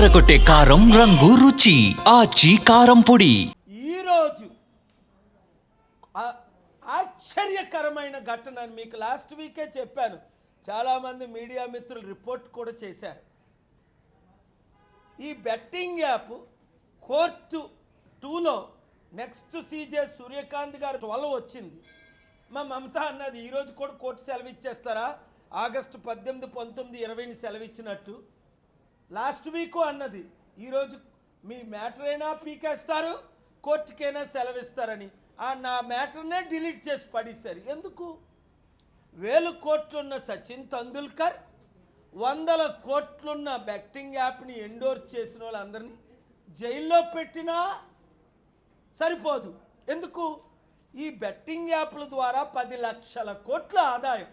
అదరగొట్టే కారం రంగు రుచి ఆచి కారం పొడి. ఈరోజు ఆశ్చర్యకరమైన ఘటన మీకు లాస్ట్ వీకే చెప్పాను. చాలామంది మీడియా మిత్రులు రిపోర్ట్ కూడా చేశారు. ఈ బెట్టింగ్ యాప్ కోర్టు 2లో నెక్స్ట్ సీజే సూర్యకాంత్ గారు 12 వచ్చింది. మా మమత అన్నది ఈరోజు కూడా కోర్టు సెలవు ఇచ్చేస్తారా, ఆగస్టు 18, 19, 20ని సెలవు ఇచ్చినట్టు. లాస్ట్ వీకు అన్నది ఈరోజు మీ మ్యాటర్ అయినా పీకేస్తారు, కోర్టుకైనా సెలవిస్తారని. నా మ్యాటర్నే డిలీట్ చేసి పడేశారు. ఎందుకు? 1000 కోట్లున్న సచిన్ తెందుల్కర్, 100 కోట్లున్న బెట్టింగ్ యాప్ని ఎండోర్స్ చేసిన వాళ్ళందరినీ జైల్లో పెట్టినా సరిపోదు. ఎందుకు? ఈ బెట్టింగ్ యాప్ల ద్వారా 10 లక్షల కోట్ల ఆదాయం,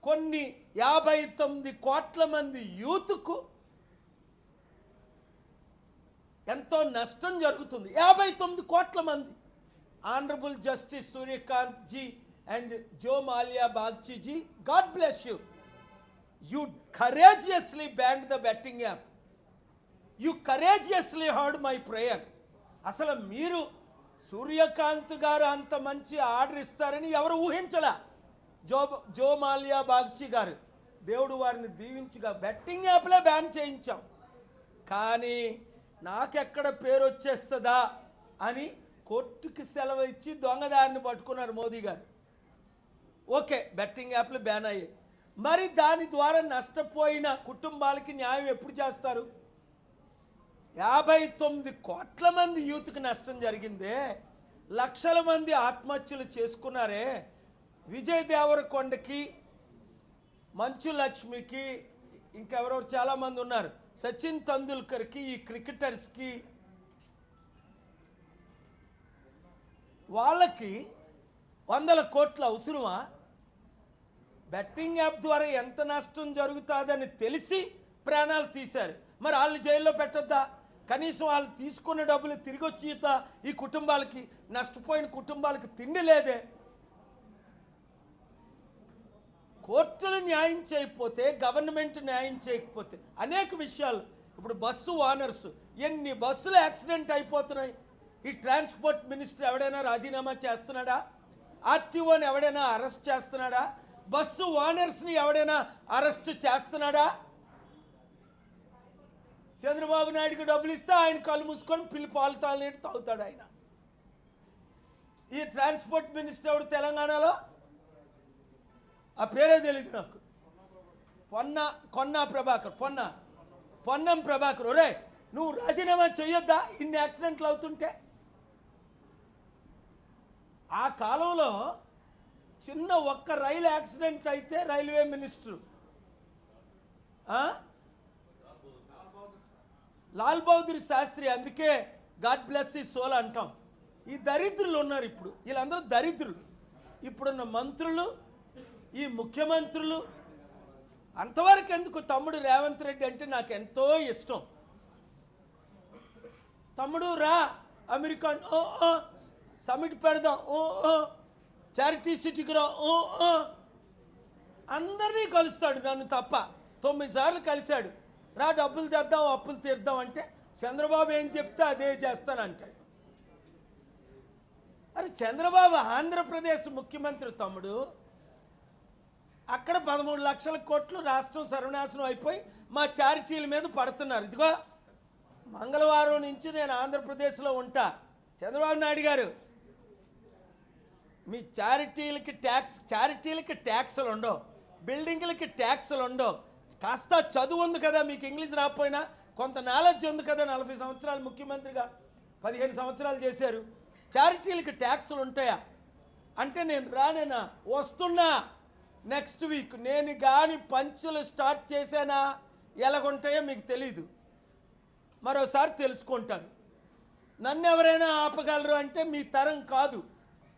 కొన్ని 59 కోట్ల మంది యూత్కు ఎంతో నష్టం జరుగుతుంది. 59 కోట్ల మంది. Honourable justice Suryakant ji and Joymalya Bagchi ji, God bless you. You courageously banned the betting app. You courageously heard my prayer. అసలు మీరు సూర్యకాంత్ గారు అంత మంచి ఆర్డర్ ఇస్తారని ఎవరు ఊహించలా. జో మాల్యా బాగ్చి గారు, దేవుడు వారిని దీవించగా బెట్టింగ్ యాప్లే బ్యాన్ చేయించాం. కానీ నాకెక్కడ పేరు వచ్చేస్తుందా అని కోర్టుకి సెలవు ఇచ్చి దొంగదారిని పట్టుకున్నారు మోదీ గారు. ఓకే, బెట్టింగ్ యాప్లు బ్యాన్ అయ్యాయి. మరి దాని ద్వారా నష్టపోయిన కుటుంబాలకి న్యాయం ఎప్పుడు చేస్తారు? 59 కోట్ల మంది యూత్కి నష్టం జరిగిందే, లక్షల మంది ఆత్మహత్యలు చేసుకున్నారే. విజయ్ దేవరకొండకి, మంచు లక్ష్మికి, ఇంకెవరో చాలామంది ఉన్నారు, సచిన్ తెందుల్కర్కి, ఈ క్రికెటర్స్కి, వాళ్ళకి 100 కోట్ల అవసరమా? బెట్టింగ్ యాప్ ద్వారా ఎంత నష్టం జరుగుతుందని తెలిసి ప్రాణాలు తీశారు. మరి వాళ్ళని జైల్లో పెట్టొద్దా? కనీసం వాళ్ళు తీసుకున్న డబ్బులు తిరిగి వచ్చి ఈ కుటుంబాలకి, నష్టపోయిన కుటుంబాలకి తిండి లేదే. కోర్టులు న్యాయం చేయకపోతే, గవర్నమెంట్ న్యాయం చేయకపోతే అనేక విషయాలు. ఇప్పుడు బస్సు ఓనర్స్, ఎన్ని బస్సులు యాక్సిడెంట్ అయిపోతున్నాయి. ఈ ట్రాన్స్పోర్ట్ మినిస్టర్ ఎవడైనా రాజీనామా చేస్తున్నాడా? ఆర్టీఓని ఎవడైనా అరెస్ట్ చేస్తున్నాడా? బస్సు ఓనర్స్ని ఎవడైనా అరెస్ట్ చేస్తున్నాడా? చంద్రబాబు నాయుడుకి డబ్బులు ఇస్తే ఆయన కళ్ళు మూసుకొని పాలు తాగినట్టు తాగుతాడు ఆయన. ఈ ట్రాన్స్పోర్ట్ మినిస్టర్ ఎవడు తెలంగాణలో? ఆ పేరే తెలియదు నాకు. పొన్నం ప్రభాకర్. ఒరే, నువ్వు రాజీనామా చేయొద్దా ఇన్ని యాక్సిడెంట్లు అవుతుంటే? ఆ కాలంలో చిన్న ఒక్క రైలు యాక్సిడెంట్ అయితే రైల్వే మినిస్టరు లాల్ బహదూర్ శాస్త్రి, అందుకే గాడ్ బ్లెస్ ఈ సోల్ అంటాం. ఈ దరిద్రులు ఉన్నారు ఇప్పుడు, వీళ్ళందరూ దరిద్రులు. ఇప్పుడున్న మంత్రులు, ఈ ముఖ్యమంత్రులు అంతవరకు ఎందుకు? తమ్ముడు రేవంత్ రెడ్డి అంటే నాకు ఎంతో ఇష్టం. తమ్ముడు రా అమెరికా, సమిట్ పెడదాం, చారిటీ సిటీకి రా, అందరినీ కలుస్తాడు. నన్ను తప్ప 9 సార్లు కలిశాడు. రా డబ్బులు తెద్దాం, అప్పులు తీర్దాం అంటే చంద్రబాబు ఏం చెప్తే అదే చేస్తానంటాడు. అరే చంద్రబాబు ఆంధ్రప్రదేశ్ ముఖ్యమంత్రి తమ్ముడు. అక్కడ 13 లక్షల కోట్లు రాష్ట్రం సర్వనాశనం అయిపోయి మా చారిటీల మీద పడుతున్నారు. ఇదిగో మంగళవారం నుంచి నేను ఆంధ్రప్రదేశ్లో ఉంటా. చంద్రబాబు నాయుడు గారు, మీ చారిటీలకి ట్యాక్సులు ఉండవు, బిల్డింగ్లకి ట్యాక్సులు ఉండవు. కాస్త చదువు ఉంది కదా మీకు, ఇంగ్లీష్ రాకపోయినా కొంత నాలెడ్జ్ ఉంది కదా. 40 సంవత్సరాలు ముఖ్యమంత్రిగా 15 సంవత్సరాలు చేశారు. చారిటీలకి ట్యాక్సులు ఉంటాయా అంటే నేను రానేనా? వస్తున్నా నెక్స్ట్ వీక్. నేను కానీ పంచులు స్టార్ట్ చేశానా ఎలాగుంటాయో మీకు తెలీదు, మరోసారి తెలుసుకుంటాను. నన్ను ఎవరైనా ఆపగలరు అంటే మీ తరం కాదు.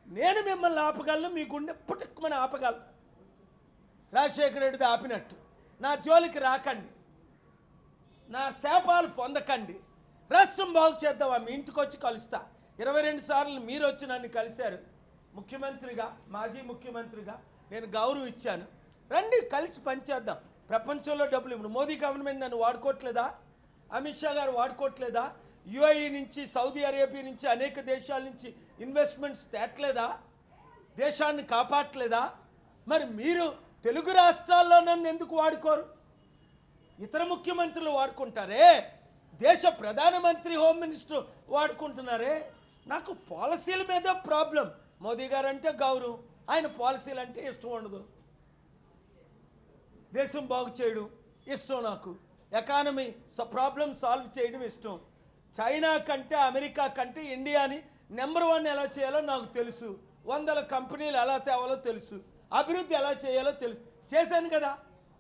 నేను మిమ్మల్ని ఆపగలను, మీ గుండె పుట్టుకుమని ఆపగలను. రాజశేఖర రెడ్డిది ఆపినట్టు నా జోలికి రాకండి, నా శాపాలు పొందకండి. రాష్ట్రం బాగు చేద్దామా? మీ ఇంటికి వచ్చి కలుస్తా. 22 సార్లు మీరు వచ్చి నన్ను కలిశారు. ముఖ్యమంత్రిగా, మాజీ ముఖ్యమంత్రిగా నేను గౌరవం ఇచ్చాను. రండి కలిసి పనిచేద్దాం. ప్రపంచంలో డబ్బులు ఇప్పుడు మోదీ గవర్నమెంట్ నన్ను వాడుకోవట్లేదా? అమిత్ షా గారు వాడుకోవట్లేదా? యుఏఈ నుంచి, సౌదీ అరేబియా నుంచి, అనేక దేశాల నుంచి ఇన్వెస్ట్మెంట్స్ తేట్లేదా? దేశాన్ని కాపాడలేదా? మరి మీరు తెలుగు రాష్ట్రాల్లో నన్ను ఎందుకు వాడుకోరు? ఇతర ముఖ్యమంత్రులు వాడుకుంటారే, దేశ ప్రధానమంత్రి, హోమ్ మినిస్టర్ వాడుకుంటున్నారే. నాకు పాలసీల మీద ప్రాబ్లం. మోదీ గారు అంటే గౌరవం, ఆయన పాలసీలు అంటే ఇష్టం ఉండదు. దేశం బాగు చేయడం ఇష్టం నాకు, ఎకానమీ ప్రాబ్లం సాల్వ్ చేయడం ఇష్టం. చైనా కంటే, అమెరికా కంటే ఇండియాని నెంబర్ 1 ఎలా చేయాలో నాకు తెలుసు. 100 కంపెనీలు ఎలా తేవాలో తెలుసు, అభివృద్ధి ఎలా చేయాలో తెలుసు. చేశాను కదా,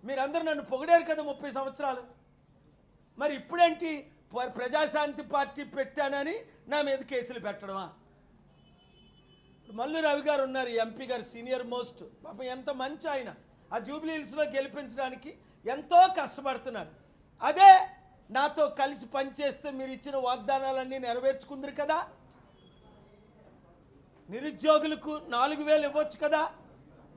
మీరందరూ నన్ను పొగిడారు కదా 30 సంవత్సరాలు. మరి ఇప్పుడేంటి ప్రజాశాంతి పార్టీ పెట్టానని నా మీద కేసులు పెట్టడమా? మల్లు రవి గారు ఉన్నారు, ఎంపీ గారు, సీనియర్ మోస్ట్, పాపం ఎంత మంచి ఆయన. ఆ జూబ్లీ హిల్స్లో గెలిపించడానికి ఎంతో కష్టపడుతున్నారు. అదే నాతో కలిసి పనిచేస్తే మీరు ఇచ్చిన వాగ్దానాలన్నీ నెరవేర్చుకుందరు కదా. నిరుద్యోగులకు 4,000 ఇవ్వచ్చు కదా,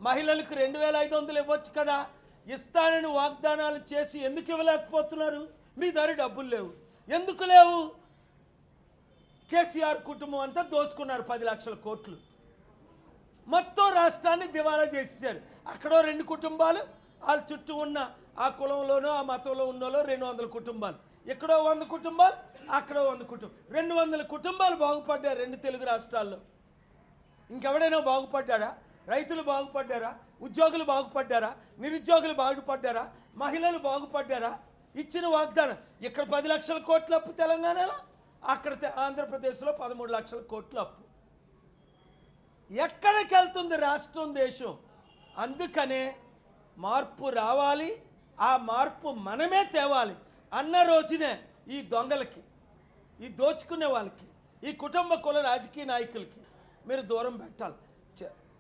మహిళలకు 2,500 ఇవ్వచ్చు కదా. ఇస్తానని వాగ్దానాలు చేసి ఎందుకు ఇవ్వలేకపోతున్నారు? మీ దగ్గర డబ్బులు లేవు. ఎందుకు లేవు? కేసీఆర్ కుటుంబం అంతా దోచుకున్నారు 10 లక్షల కోట్లు. మొత్తం రాష్ట్రాన్ని దివాలా చేసేసారు. అక్కడో 2 కుటుంబాలు, వాళ్ళ చుట్టూ ఉన్న ఆ కులంలోనో ఆ మతంలో ఉన్నోలో 200 కుటుంబాలు, ఇక్కడో 100 కుటుంబాలు, అక్కడో 100 కుటుంబాలు, 200 కుటుంబాలు బాగుపడ్డారు 2 తెలుగు రాష్ట్రాల్లో. ఇంకెవడైనా బాగుపడ్డాడా? రైతులు బాగుపడ్డారా? ఉద్యోగులు బాగుపడ్డారా? నిరుద్యోగులు బాగుపడ్డారా? మహిళలు బాగుపడ్డారా? ఇచ్చిన వాగ్దానం. ఇక్కడ 10 లక్షల కోట్ల అప్పు తెలంగాణలో, అక్కడ ఆంధ్రప్రదేశ్లో 13 లక్షల కోట్ల అప్పు. ఎక్కడికి వెళ్తుంది రాష్ట్రం, దేశం? అందుకనే మార్పు రావాలి, ఆ మార్పు మనమే తేవాలి అన్న రోజునే ఈ దొంగలకి, ఈ దోచుకునే వాళ్ళకి, ఈ కుటుంబ కుల రాజకీయ నాయకులకి మీరు దూరం పెట్టాలి.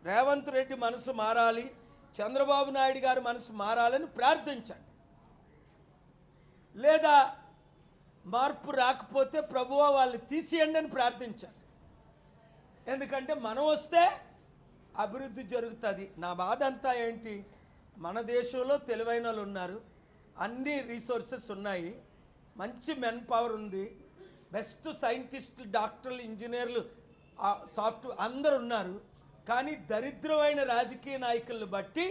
రేవంత్ రెడ్డి మనసు మారాలి, చంద్రబాబు నాయుడు గారి మనసు మారాలని ప్రార్థించండి. లేదా మార్పు రాకపోతే ప్రభువా వాళ్ళని తీసేయండి అని ప్రార్థించండి. ఎందుకంటే మనం వస్తే అభివృద్ధి జరుగుతుంది. నా బాధ అంతా ఏంటి, మన దేశంలో తెలివైన వాళ్ళు ఉన్నారు, అన్ని రీసోర్సెస్ ఉన్నాయి, మంచి మెన్ పవర్ ఉంది, బెస్ట్ సైంటిస్టులు, డాక్టర్లు, ఇంజనీర్లు, సాఫ్ట్వేర్ అందరు ఉన్నారు. కానీ దరిద్రమైన రాజకీయ నాయకులను బట్టి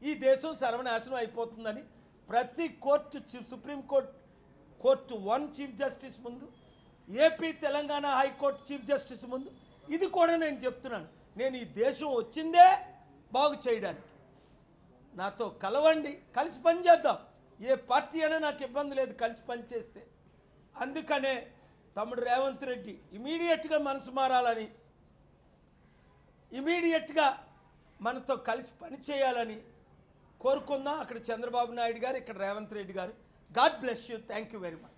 ఈ దేశం సర్వనాశనం అయిపోతుందని ప్రతి కోర్టు, సుప్రీంకోర్టు 1 చీఫ్ జస్టిస్ ముందు, AP Telangana high court chief justice ముందు, ఇది కూడా నేను చెప్తున్నాను. నేను ఈ దేశం వచ్చిందే బాగు చేయడానికి. నాతో కలవండి, కలిసి పనిచేద్దాం. ఏ పార్టీ అయినా నాకు ఇబ్బంది లేదు, కలిసి పనిచేస్తే. అందుకనే తమ్ముడు రేవంత్ రెడ్డి ఇమీడియట్గా మనసు మారాలని, ఇమీడియట్గా మనతో కలిసి పని చేయాలని కోరుకుందాం. అక్కడ చంద్రబాబు నాయుడు గారు, ఇక్కడ రేవంత్ రెడ్డి గారు. God bless you. Thank you very much.